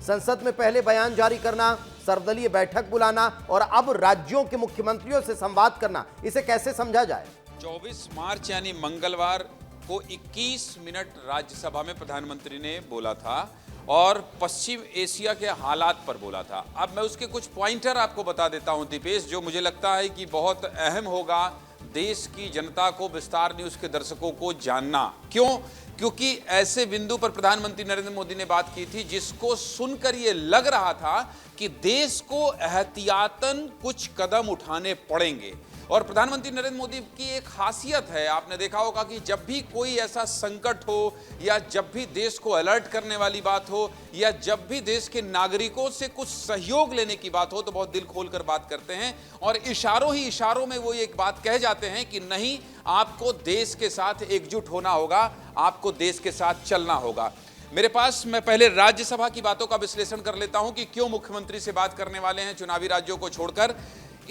संसद में पहले बयान जारी करना, सर्वदलीय बैठक बुलाना और अब राज्यों के मुख्यमंत्रियों से संवाद करना, इसे कैसे समझा जाए? 24 मार्च यानी मंगलवार को 21 मिनट राज्यसभा में प्रधानमंत्री ने बोला था और पश्चिम एशिया के हालात पर बोला था। अब मैं उसके कुछ पॉइंटर आपको बता देता हूं दीपेश, जो मुझे लगता है कि बहुत अहम होगा देश की जनता को, विस्तार न्यूज के दर्शकों को जानना। क्यों? क्योंकि ऐसे बिंदु पर प्रधानमंत्री नरेंद्र मोदी ने बात की थी जिसको सुनकर यह लग रहा था कि देश को एहतियातन कुछ कदम उठाने पड़ेंगे। और प्रधानमंत्री नरेंद्र मोदी की एक खासियत है, आपने देखा होगा कि जब भी कोई ऐसा संकट हो या जब भी देश को अलर्ट करने वाली बात हो या जब भी देश के नागरिकों से कुछ सहयोग लेने की बात हो तो बहुत दिल खोलकर बात करते हैं और इशारों ही इशारों में वो एक बात कह जाते हैं कि नहीं, आपको देश के साथ एकजुट होना होगा, आपको देश के साथ चलना होगा। मेरे पास, मैं पहले राज्यसभा की बातों का विश्लेषण कर लेता हूं कि क्यों मुख्यमंत्री से बात करने वाले हैं चुनावी राज्यों को छोड़कर।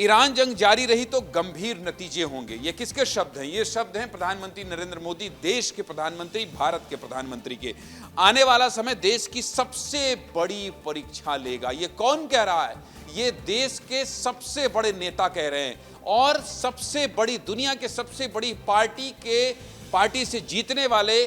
ईरान जंग जारी रही तो गंभीर नतीजे होंगे, ये किसके शब्द हैं? ये शब्द हैं प्रधानमंत्री नरेंद्र मोदी, देश के प्रधानमंत्री, भारत के प्रधानमंत्री के। आने वाला समय देश की सबसे बड़ी परीक्षा लेगा। ये कौन कह रहा है? ये देश के सबसे बड़े नेता कह रहे हैं और सबसे बड़ी, दुनिया के सबसे बड़ी पार्टी से जीतने वाले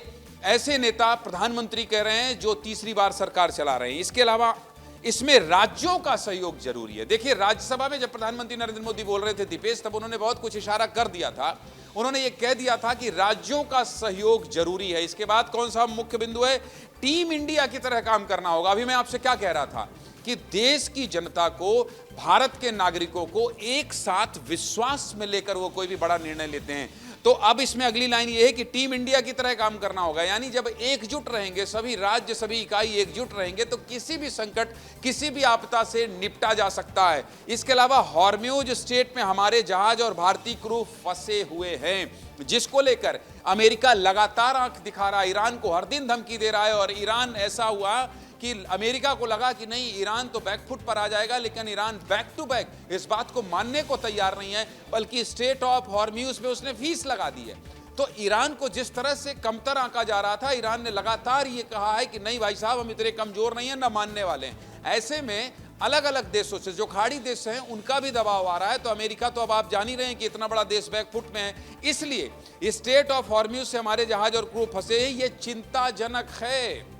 ऐसे नेता प्रधानमंत्री कह रहे हैं जो तीसरी बार सरकार चला रहे हैं। इसके अलावा इसमें राज्यों का सहयोग जरूरी है। देखिए, राज्यसभा में जब प्रधानमंत्री नरेंद्र मोदी बोल रहे थे दीपेश, तब उन्होंने बहुत कुछ इशारा कर दिया था। उन्होंने ये कह दिया था कि राज्यों का सहयोग जरूरी है। इसके बाद कौन सा मुख्य बिंदु है? टीम इंडिया की तरह काम करना होगा। अभी मैं आपसे क्या कह रहा था कि देश की जनता को, भारत के नागरिकों को एक साथ विश्वास में लेकर वो कोई भी बड़ा निर्णय लेते हैं। तो अब इसमें अगली लाइन ये है कि टीम इंडिया की तरह काम करना होगा, यानी जब एकजुट रहेंगे, सभी राज्य, सभी इकाई एकजुट रहेंगे तो किसी भी संकट, किसी भी आपदा से निपटा जा सकता है। इसके अलावा हॉर्म्यूज स्ट्रेट में हमारे जहाज और भारतीय क्रू फंसे हुए हैं, जिसको लेकर अमेरिका लगातार आंख दिखा रहा है, ईरान को हर दिन धमकी दे रहा है। और ईरान, ऐसा हुआ कि अमेरिका को लगा कि नहीं, ईरान तो बैकफुट पर आ जाएगा, लेकिन ईरान बैक टू बैक इस बात को मानने को तैयार नहीं है, बल्कि स्ट्रेट ऑफ हॉर्म्यूज में उसने फीस लगा दी है। तो ईरान को जिस तरह से कमतर आंका जा रहा था, ईरान ने लगातार ये कहा है कि नहीं भाई साहब, हम इतने कमजोर नहीं है, ना मानने वाले हैं। ऐसे में अलग अलग देशों से, जो खाड़ी देश हैं, उनका भी दबाव आ रहा है। तो अमेरिका तो अब आप जान ही रहे हैं कि इतना बड़ा देश बैकफुट में है, इसलिए स्ट्रेट ऑफ हॉर्म्यूज से हमारे जहाज और क्रू फंसे हैं, ये चिंताजनक है।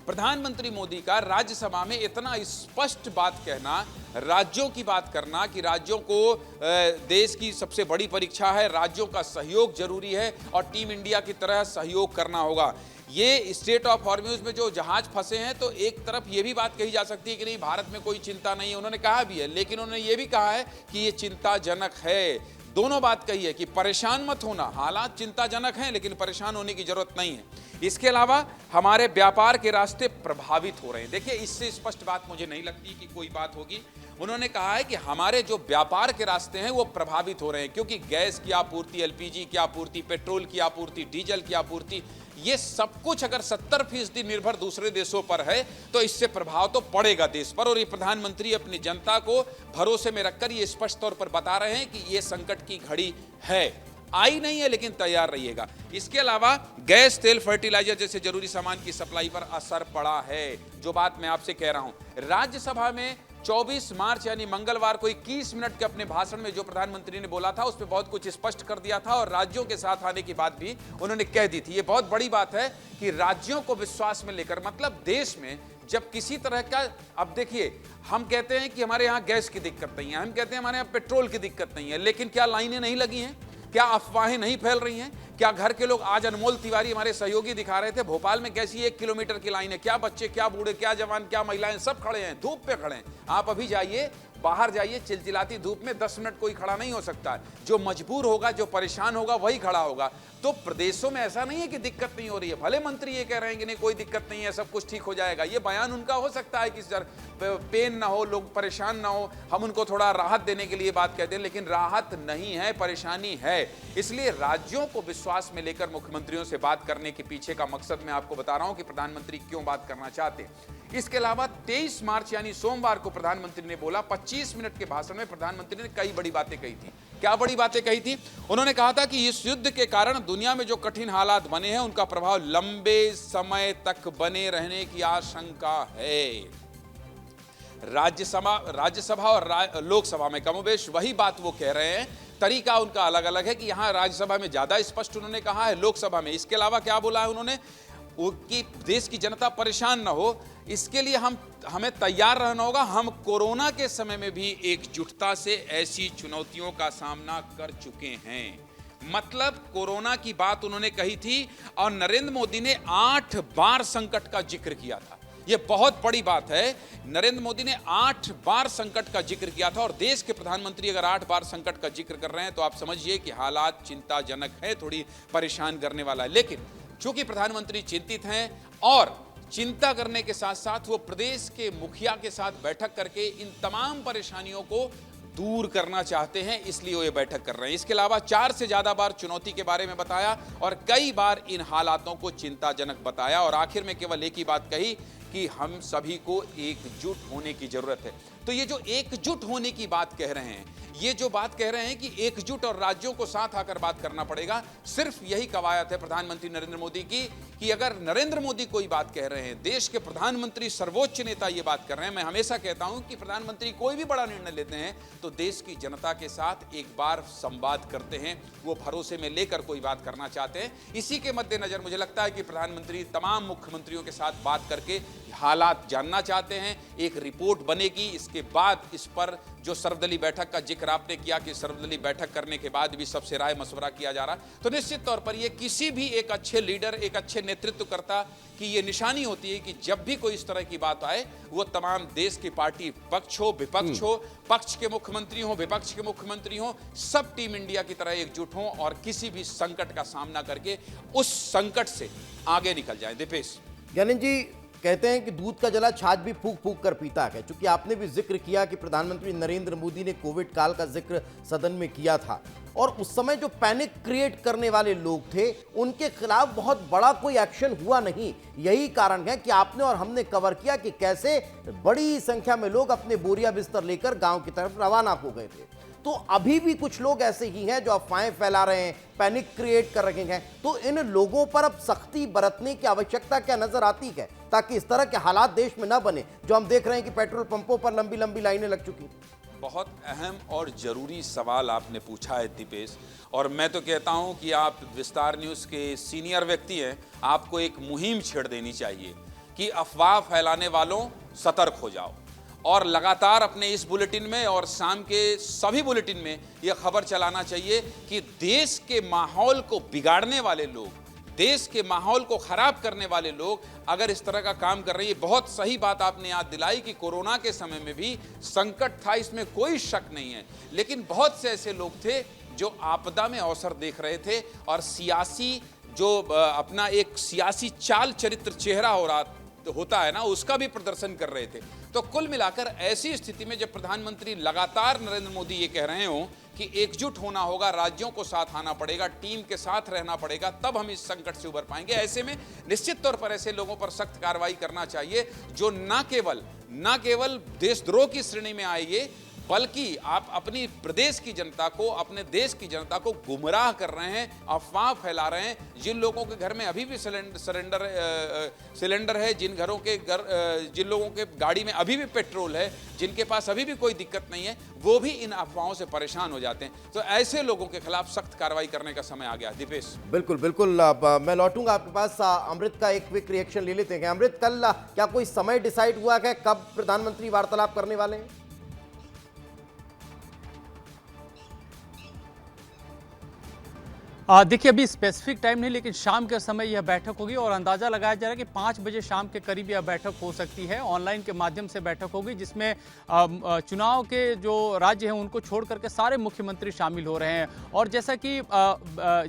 प्रधानमंत्री मोदी का राज्यसभा में इतना स्पष्ट बात कहना, राज्यों की बात करना कि राज्यों को देश की सबसे बड़ी परीक्षा है, राज्यों का सहयोग जरूरी है और टीम इंडिया की तरह सहयोग करना होगा। ये स्ट्रेट ऑफ हॉर्म्यूज में जो जहाज फंसे हैं, तो एक तरफ ये भी बात कही जा सकती है कि नहीं, भारत में कोई चिंता नहीं है, उन्होंने कहा भी है, लेकिन उन्होंने ये भी कहा है कि ये चिंताजनक है। दोनों बात कही है कि परेशान मत होना, हालात चिंताजनक हैं लेकिन परेशान होने की जरूरत नहीं है। इसके अलावा हमारे व्यापार के रास्ते प्रभावित हो रहे हैं। देखिए, इससे स्पष्ट बात मुझे नहीं लगती कि कोई बात होगी। उन्होंने कहा है कि हमारे जो व्यापार के रास्ते हैं वो प्रभावित हो रहे हैं, क्योंकि गैस की आपूर्ति, एलपीजी की आपूर्ति, पेट्रोल की आपूर्ति, डीजल की आपूर्ति, ये सब कुछ अगर 70% निर्भर दूसरे देशों पर है तो इससे प्रभाव तो पड़ेगा देश पर। और ये प्रधानमंत्री अपनी जनता को भरोसे में रखकर ये स्पष्ट तौर पर बता रहे हैं कि ये संकट की घड़ी है, आई नहीं है लेकिन तैयार रहिएगा। इसके अलावा गैस, तेल, फर्टिलाइजर जैसे जरूरी सामान की सप्लाई पर असर पड़ा है, जो बात मैं आपसे कह रहा हूं। राज्यसभा में 24 मार्च यानी मंगलवार को 21 मिनट के अपने भाषण में जो प्रधानमंत्री ने बोला था, उसमें बहुत कुछ स्पष्ट कर दिया था और राज्यों के साथ आने की बात भी उन्होंने कह दी थी। ये बहुत बड़ी बात है कि राज्यों को विश्वास में लेकर, मतलब देश में जब किसी तरह का, अब देखिए, हम कहते हैं कि हमारे यहाँ गैस की दिक्कत नहीं है, हम कहते हैं हमारे यहाँ पेट्रोल की दिक्कत नहीं है, लेकिन क्या लाइनें नहीं लगी हैं? क्या अफवाहें नहीं फैल रही हैं? क्या घर के लोग, आज अनमोल तिवारी हमारे सहयोगी दिखा रहे थे, भोपाल में कैसी 1 किलोमीटर की लाइन है, क्या बच्चे, क्या बूढ़े, क्या जवान, क्या महिलाएं, सब खड़े हैं, धूप पे खड़े हैं। आप अभी जाइए, बाहर जाइए, चिलचिलाती धूप में 10 मिनट कोई खड़ा नहीं हो सकता है। जो मजबूर होगा, जो परेशान होगा, वही खड़ा होगा। तो प्रदेशों में ऐसा नहीं है कि दिक्कत नहीं हो रही है, भले मंत्री ये कह रहे हैं कि नहीं कोई दिक्कत नहीं है, सब कुछ ठीक हो जाएगा। ये बयान उनका हो सकता है कि सर पेन ना हो, लोग परेशान ना हो, हम उनको थोड़ा राहत देने के लिए बात कहते हैं, लेकिन राहत नहीं है, परेशानी है। इसलिए राज्यों को विश्वास में लेकर मुख्यमंत्रियों से बात करने के पीछे का मकसद मैं आपको बता रहा हूं कि प्रधानमंत्री क्यों बात करना चाहते हैं। इसके अलावा 23 मार्च यानी सोमवार को प्रधानमंत्री ने बोला, 25 मिनट के भाषण में प्रधानमंत्री ने कई बड़ी बातें कही थी। क्या बड़ी बातें कही थी? उन्होंने कहा था कि इस युद्ध के कारण दुनिया में जो कठिन हालात बने हैं उनका प्रभाव लंबे समय तक बने रहने की आशंका है। राज्यसभा और लोकसभा में कमोबेश वही बात वो कह रहे हैं, तरीका उनका अलग अलग है कि यहां राज्यसभा में ज्यादा स्पष्ट उन्होंने कहा है, लोकसभा में इसके अलावा क्या बोला है उन्होंने कि देश की जनता परेशान ना हो, इसके लिए हमें तैयार रहना होगा। हम कोरोना के समय में भी एकजुटता से ऐसी चुनौतियों का सामना कर चुके हैं। मतलब कोरोना की बात उन्होंने कही थी और नरेंद्र मोदी ने 8 बार संकट का जिक्र किया था। यह बहुत बड़ी बात है। नरेंद्र मोदी ने 8 बार संकट का जिक्र किया था और देश के प्रधानमंत्री अगर 8 बार संकट का जिक्र कर रहे हैं तो आप समझिए कि हालात चिंताजनक है, थोड़ी परेशान करने वाला है। लेकिन चूंकि प्रधानमंत्री चिंतित हैं और चिंता करने के साथ साथ वो प्रदेश के मुखिया के साथ बैठक करके इन तमाम परेशानियों को दूर करना चाहते हैं, इसलिए वो ये बैठक कर रहे हैं। इसके अलावा 4 से ज्यादा बार चुनौती के बारे में बताया और कई बार इन हालातों को चिंताजनक बताया और आखिर में केवल एक ही बात कही कि हम सभी को एकजुट होने की जरूरत है। तो ये जो एकजुट होने की बात कह रहे हैं, ये जो बात कह रहे हैं कि एकजुट और राज्यों को साथ आकर बात करना पड़ेगा, सिर्फ यही कवायद है प्रधानमंत्री नरेंद्र मोदी की कि अगर नरेंद्र मोदी कोई बात कह रहे हैं, देश के प्रधानमंत्री सर्वोच्च नेता ये बात कर रहे हैं। मैं हमेशा कहता हूं कि प्रधानमंत्री कोई भी बड़ा निर्णय लेते हैं तो देश की जनता के साथ एक बार संवाद करते हैं, वो भरोसे में लेकर कोई बात करना चाहते हैं। इसी के मद्देनजर मुझे लगता है कि प्रधानमंत्री तमाम मुख्यमंत्रियों के साथ बात करके हालात जानना चाहते हैं। एक रिपोर्ट बनेगी, इसके बाद इस पर जो सर्वदलीय बैठक का जिक्र आपने किया कि सर्वदलीय बैठक करने के बाद भी सबसे राय मशवरा किया जा रहा, तो निश्चित तौर पर यह किसी भी एक अच्छे लीडर, एक अच्छे नेतृत्वकर्ता की ये निशानी होती है कि जब भी कोई इस तरह की बात आए वो तमाम देश की पार्टी, पक्ष हो विपक्ष हो, पक्ष के मुख्यमंत्री हो विपक्ष के मुख्यमंत्री हो, सब टीम इंडिया की तरह एकजुट हों और किसी भी संकट का सामना करके उस संकट से आगे निकल जाए। दीपेश, ज्ञानेंद्र जी कहते हैं कि दूध का जला छाछ भी फूंक फूंक कर पीता है। चूंकि आपने भी जिक्र किया कि प्रधानमंत्री नरेंद्र मोदी ने कोविड काल का जिक्र सदन में किया था और उस समय जो पैनिक क्रिएट करने वाले लोग थे उनके खिलाफ बहुत बड़ा कोई एक्शन हुआ नहीं। यही कारण है कि आपने और हमने कवर किया कि कैसे बड़ी संख्या में लोग अपने बोरिया बिस्तर लेकर गांव की तरफ रवाना हो गए थे। तो अभी भी कुछ लोग ऐसे ही हैं जो अफवाहें फैला रहे हैं, पैनिक क्रिएट कर रहे हैं। तो इन लोगों पर अब सख्ती बरतने की आवश्यकता क्या नजर आती है ताकि इस तरह के हालात देश में ना बने जो हम देख रहे हैं कि पेट्रोल पंपों पर लंबी लंबी लाइनें लग चुकी। बहुत अहम और जरूरी सवाल आपने पूछा है दीपेश, और मैं तो कहता हूं कि आप विस्तार न्यूज़ के सीनियर व्यक्ति हैं, आपको एक मुहिम छेड़ देनी चाहिए कि अफवाह फैलाने वालों सतर्क हो जाओ और लगातार अपने इस बुलेटिन में और शाम के सभी बुलेटिन में यह खबर चलाना चाहिए कि देश के माहौल को बिगाड़ने वाले लोग, देश के माहौल को खराब करने वाले लोग अगर इस तरह का काम कर रहे हैं। बहुत सही बात आपने याद दिलाई कि कोरोना के समय में भी संकट था, इसमें कोई शक नहीं है, लेकिन बहुत से ऐसे लोग थे जो आपदा में अवसर देख रहे थे और सियासी जो अपना एक सियासी चाल चरित्र चेहरा हो रहा होता है ना, उसका भी प्रदर्शन कर रहे थे। तो कुल मिलाकर ऐसी स्थिति में जब प्रधानमंत्री लगातार नरेंद्र मोदी ये कह रहे हो कि एकजुट होना होगा, राज्यों को साथ आना पड़ेगा, टीम के साथ रहना पड़ेगा, तब हम इस संकट से उबर पाएंगे, ऐसे में निश्चित तौर पर ऐसे लोगों पर सख्त कार्रवाई करना चाहिए जो न केवल देशद्रोह की श्रेणी में आएंगे बल्कि आप अपनी प्रदेश की जनता को, अपने देश की जनता को गुमराह कर रहे हैं, अफवाह फैला रहे हैं। जिन लोगों के घर में अभी भी सिलेंडर है, जिन लोगों के गाड़ी में अभी भी पेट्रोल है, जिनके पास अभी भी कोई दिक्कत नहीं है, वो भी इन अफवाहों से परेशान हो जाते हैं। तो ऐसे लोगों के खिलाफ सख्त कार्रवाई करने का समय आ गया। दीपेश, बिल्कुल बिल्कुल, मैं लौटूंगा आपके पास। अमृत का एक क्विक रिएक्शन ले लेते हैं। अमृत, कल क्या कोई समय डिसाइड हुआ है कब प्रधानमंत्री वार्तालाप करने वाले हैं? देखिए, अभी स्पेसिफिक टाइम नहीं, लेकिन शाम के समय यह बैठक होगी और अंदाजा लगाया जा रहा है कि 5 बजे शाम के करीब यह बैठक हो सकती है। ऑनलाइन के माध्यम से बैठक होगी जिसमें चुनाव के जो राज्य हैं उनको छोड़ करके सारे मुख्यमंत्री शामिल हो रहे हैं। और जैसा कि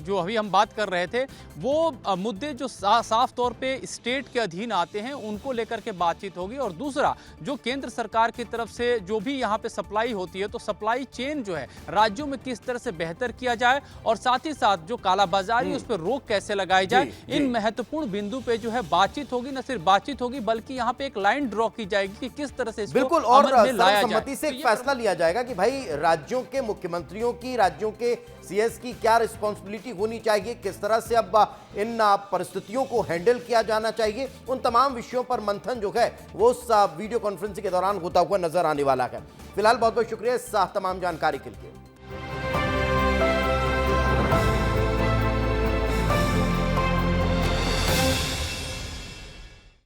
जो अभी हम बात कर रहे थे, वो मुद्दे जो साफ तौर पे स्टेट के अधीन आते हैं उनको लेकर के बातचीत होगी। और दूसरा, जो केंद्र सरकार की तरफ से जो भी यहाँ पे सप्लाई होती है, तो सप्लाई चेन जो है राज्यों में किस तरह से बेहतर किया जाए और साथ ही साथ जो कालाबाजारी उस पर रोक कैसे लगाई जाए, जी, इन जी। महत्वपूर्ण बिंदु पे जो है बातचीत होगी। न सिर्फ बातचीत होगी बल्कि यहाँ पे एक लाइन ड्रॉ की जाएगी कि किस तरह से इसको बिल्कुल, और अमल में लाया जाए। सर्वसम्मति से तो एक ये फैसला लिया जाएगा कि भाई राज्यों के मुख्यमंत्रियों की, राज्यों के सीएस की क्या रिस्पॉन्सिबिलिटी होनी चाहिए, किस तरह से अब इन परिस्थितियों को हैंडल किया जाना चाहिए। उन तमाम विषयों पर मंथन जो है वो उस वीडियो कॉन्फ्रेंसिंग के दौरान होता हुआ नजर आने वाला है। फिलहाल बहुत बहुत शुक्रिया इस तमाम जानकारी के लिए।